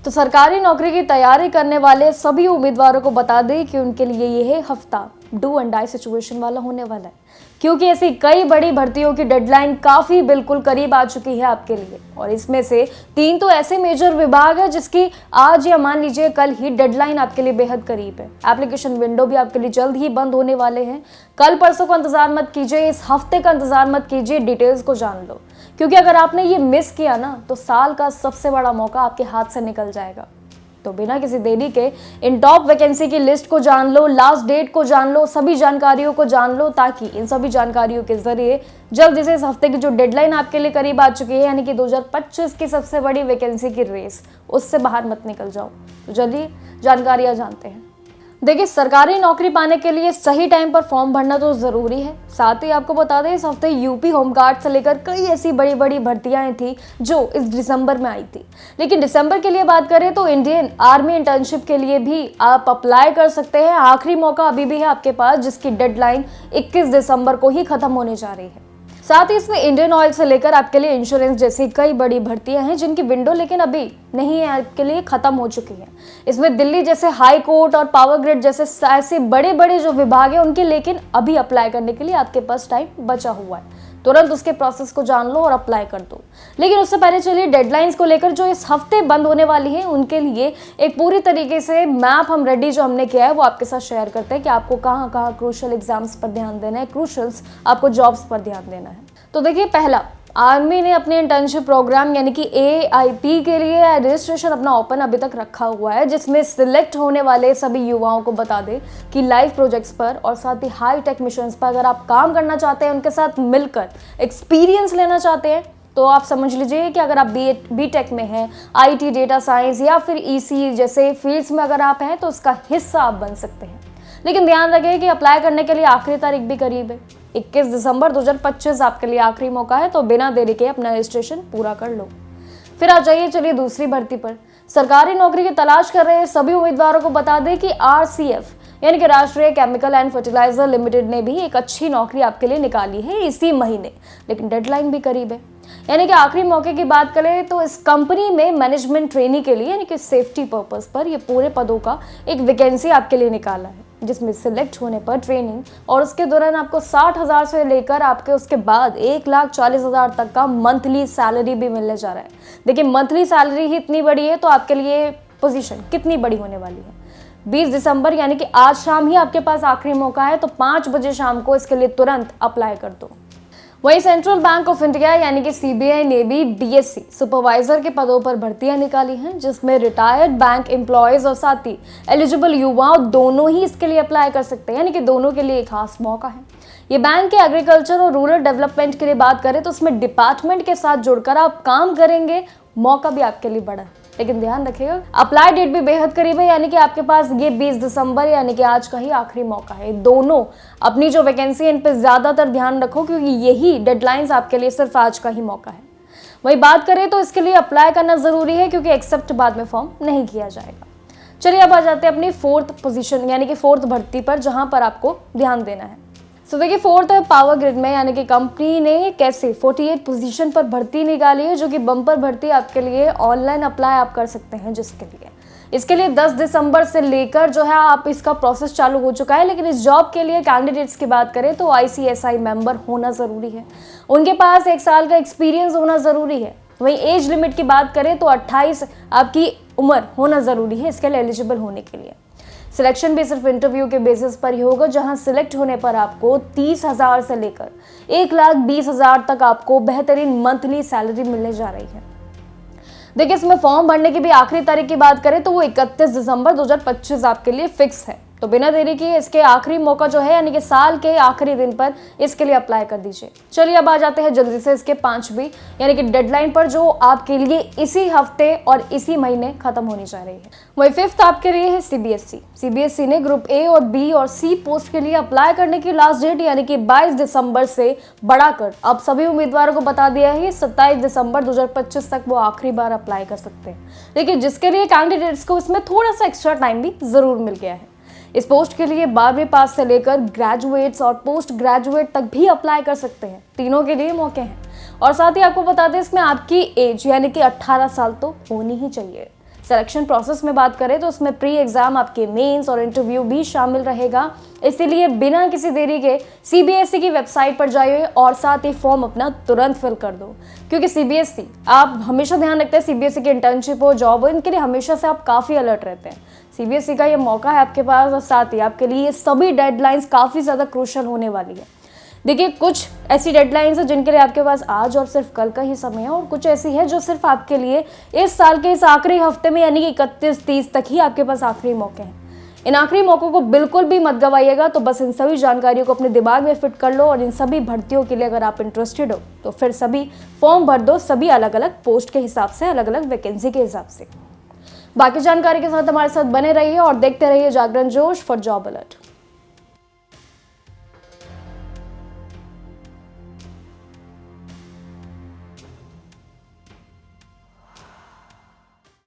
तो सरकारी नौकरी की तैयारी करने वाले सभी उम्मीदवारों को बता दें कि उनके लिए यह हफ्ता डू एंड डाई सिचुएशन वाला होने वाला है, क्योंकि ऐसी कई बड़ी भर्तियों की डेडलाइन काफी बिल्कुल करीब आ चुकी है आपके लिए। और इसमें से 3 तो ऐसे मेजर विभाग है जिसकी आज या मान लीजिए कल ही डेडलाइन आपके लिए बेहद करीब है। एप्लीकेशन विंडो भी आपके लिए जल्द ही बंद होने वाले हैं। कल परसों का इंतजार मत कीजिए, इस हफ्ते का इंतजार मत कीजिए, डिटेल्स को जान लो, क्योंकि अगर आपने ये मिस किया ना तो साल का सबसे बड़ा मौका आपके हाथ से निकल जाएगा। तो बिना किसी देरी के इन टॉप वैकेंसी की लिस्ट को जान लो, लास्ट डेट को जान लो, सभी जानकारियों को जान लो, ताकि इन सभी जानकारियों के जरिए जल्द से इस हफ्ते की जो डेडलाइन आपके लिए करीब आ चुकी है, यानी कि 2025 की सबसे बड़ी वैकेंसी की रेस, उससे बाहर मत निकल जाओ। तो चलिए जानकारियां जानते हैं। देखिए, सरकारी नौकरी पाने के लिए सही टाइम पर फॉर्म भरना तो जरूरी है। साथ ही आपको बता दें, इस हफ्ते यूपी होमगार्ड से लेकर कई ऐसी बड़ी बड़ी भर्तियां थी जो इस दिसंबर में आई थी। लेकिन दिसंबर के लिए बात करें तो इंडियन आर्मी इंटर्नशिप के लिए भी आप अप्लाई कर सकते हैं। आखिरी मौका अभी भी है आपके पास, जिसकी डेडलाइन 21 दिसंबर को ही खत्म होने जा रही है। साथ ही इसमें इंडियन ऑयल से लेकर आपके लिए इंश्योरेंस जैसी कई बड़ी भर्तियां हैं जिनकी विंडो लेकिन अभी नहीं है, आपके लिए खत्म हो चुकी है। इसमें दिल्ली जैसे हाई कोर्ट और पावर ग्रिड जैसे ऐसे बड़े बड़े जो विभाग है उनके लेकिन अभी अप्लाई करने के लिए आपके पास टाइम बचा हुआ है। तुरंत उसके प्रोसेस को जान लो और अप्लाई कर दो। लेकिन उससे पहले चलिए डेडलाइंस को लेकर जो इस हफ्ते बंद होने वाली है उनके लिए एक पूरी तरीके से मैप हम रेडी जो हमने किया है वो आपके साथ शेयर करते हैं कि आपको कहाँ कहाँ क्रूशल एग्जाम्स पर ध्यान देना है, क्रूशल्स आपको जॉब्स पर ध्यान देना है। तो देखिए, पहला, आर्मी ने अपने इंटर्नशिप प्रोग्राम यानी कि AIP के लिए रजिस्ट्रेशन अपना ओपन अभी तक रखा हुआ है, जिसमें सिलेक्ट होने वाले सभी युवाओं को बता दें कि लाइव प्रोजेक्ट्स पर और साथ ही हाई टेक मिशंस पर अगर आप काम करना चाहते हैं, उनके साथ मिलकर एक्सपीरियंस लेना चाहते हैं, तो आप समझ लीजिए कि अगर आप BTech में हैं, IT, डेटा साइंस या फिर EC जैसे फील्ड्स में अगर आप हैं तो उसका हिस्सा आप बन सकते हैं। लेकिन ध्यान रखें कि अप्लाई करने के लिए आखिरी तारीख भी करीब है। 21 दिसंबर 2025 आपके लिए आखिरी मौका है, तो बिना देरी के अपना रजिस्ट्रेशन पूरा कर लो। फिर आ जाइए चलिए दूसरी भर्ती पर। सरकारी नौकरी की तलाश कर रहे सभी उम्मीदवारों को बता दें कि RCF यानी कि राष्ट्रीय केमिकल एंड फर्टिलाइजर लिमिटेड ने भी एक अच्छी नौकरी आपके लिए निकाली है इसी महीने, लेकिन डेडलाइन भी करीब है। यानी कि आखिरी मौके की बात करें तो इस कंपनी में मैनेजमेंट ट्रेनी के लिए यानी कि सेफ्टी पर्पस पर ये पूरे पदों का एक वैकेंसी आपके लिए निकाला है, जिसमें सिलेक्ट होने पर ट्रेनिंग और उसके दौरान आपको 60,000 से लेकर आपके उसके बाद 1,40,000 तक का मंथली सैलरी भी मिलने जा रहा है। देखिए, मंथली सैलरी ही इतनी बड़ी है तो आपके लिए पोजीशन कितनी बड़ी होने वाली है। 20 दिसंबर यानी कि आज शाम ही आपके पास आखिरी मौका है, तो 5 बजे शाम को इसके लिए तुरंत अप्लाई कर दो। वहीं सेंट्रल बैंक ऑफ इंडिया यानी कि CBI ने भी BSc सुपरवाइजर के पदों पर भर्तियां निकाली हैं, जिसमें रिटायर्ड बैंक एम्प्लॉयज और साथ ही एलिजिबल युवाओं दोनों ही इसके लिए अप्लाई कर सकते हैं, यानी कि दोनों के लिए एक खास मौका है। ये बैंक के एग्रीकल्चर और रूरल डेवलपमेंट के लिए बात करें तो उसमें डिपार्टमेंट के साथ जुड़कर आप काम करेंगे, मौका भी आपके लिए बड़ा है। लेकिन ध्यान रखिएगा, अप्लाई डेट भी बेहद करीब है, यानी कि आपके पास ये 20 दिसंबर यानी कि आज का ही आखिरी मौका है। दोनों अपनी जो वैकेंसी है इन पे ज्यादातर ध्यान रखो, क्योंकि यही डेडलाइंस आपके लिए सिर्फ आज का ही मौका है। वही बात करें तो इसके लिए अप्लाई करना जरूरी है, क्योंकि एक्सेप्ट बाद में फॉर्म नहीं किया जाएगा। चलिए अब आ जाते हैं अपनी 4th पोजीशन यानी कि 4th भर्ती पर, जहां पर आपको ध्यान देना है। तो देखिए, 4th है पावर ग्रिड में, यानी कि कंपनी ने कैसे 48 पोजीशन पर भर्ती निकाली है, जो कि बम्पर भर्ती आपके लिए ऑनलाइन अप्लाई आप कर सकते हैं। इसके लिए 10 दिसंबर से लेकर जो है आप इसका प्रोसेस चालू हो चुका है। लेकिन इस जॉब के लिए कैंडिडेट्स की बात करें तो ICSI मेंबर होना जरूरी है, उनके पास 1 साल का एक्सपीरियंस होना जरूरी है। वहीं एज लिमिट की बात करें तो 28 आपकी उम्र होना जरूरी है इसके लिए एलिजिबल होने के लिए। सिलेक्शन भी सिर्फ इंटरव्यू के बेसिस पर ही होगा, जहां सिलेक्ट होने पर आपको 30,000 से लेकर 1,20,000 तक आपको बेहतरीन मंथली सैलरी मिलने जा रही है। देखिए, इसमें फॉर्म भरने की भी आखिरी तारीख की बात करें तो वो 31 दिसंबर 2025 आपके लिए फिक्स है। तो बिना देरी किए इसके आखिरी मौका जो है यानी कि साल के आखिरी दिन पर इसके लिए अप्लाई कर दीजिए। चलिए अब आ जाते हैं जल्दी से इसके 5वीं यानी कि डेडलाइन पर, जो आपके लिए इसी हफ्ते और इसी महीने खत्म होनी जा रही है। वही 5th आपके लिए है CBSE ने ग्रुप A और B और C पोस्ट के लिए अप्लाई करने की लास्ट डेट यानी कि 22 दिसंबर से बढ़ाकर अब सभी उम्मीदवारों को बता दिया है 27 दिसंबर 2025 तक वो आखिरी बार अप्लाई कर सकते हैं। लेकिन जिसके लिए कैंडिडेट्स को इसमें थोड़ा सा एक्स्ट्रा टाइम भी जरूर मिल गया है। इस पोस्ट के लिए 12वीं पास से लेकर ग्रेजुएट्स और पोस्ट ग्रेजुएट तक भी अप्लाई कर सकते हैं, तीनों के लिए मौके हैं। और साथ ही आपको बता दें इसमें आपकी एज यानी कि 18 साल तो होनी ही चाहिए। सिलेक्शन प्रोसेस में बात करें तो उसमें प्री एग्जाम आपके मेंस और इंटरव्यू भी शामिल रहेगा। इसीलिए बिना किसी देरी के सीबीएसई की वेबसाइट पर जाइए और साथ ही फॉर्म अपना तुरंत फिल कर दो, क्योंकि सीबीएसई, आप हमेशा ध्यान रखते हैं सीबीएसई की इंटर्नशिप हो, जॉब हो, इनके लिए हमेशा से आप काफ़ी अलर्ट रहते हैं। सीबीएसई का ये मौका है आपके पास और साथ ही आपके लिए ये सभी डेडलाइंस काफ़ी ज़्यादा क्रूशल होने वाली है। देखिए, कुछ ऐसी डेडलाइंस है जिनके लिए आपके पास आज और सिर्फ कल का ही समय है, और कुछ ऐसी है जो सिर्फ आपके लिए इस साल के इस आखिरी हफ्ते में यानी कि 31-30 तक ही आपके पास आखिरी मौके हैं। इन आखिरी मौकों को बिल्कुल भी मत गवाइएगा। तो बस इन सभी जानकारियों को अपने दिमाग में फिट कर लो और इन सभी भर्तियों के लिए अगर आप इंटरेस्टेड हो तो फिर सभी फॉर्म भर दो, सभी अलग अलग पोस्ट के हिसाब से, अलग अलग वैकेंसी के हिसाब से। बाकी जानकारी के साथ हमारे साथ बने रहिए और देखते रहिए जागरण जोश फॉर जॉब अलर्ट।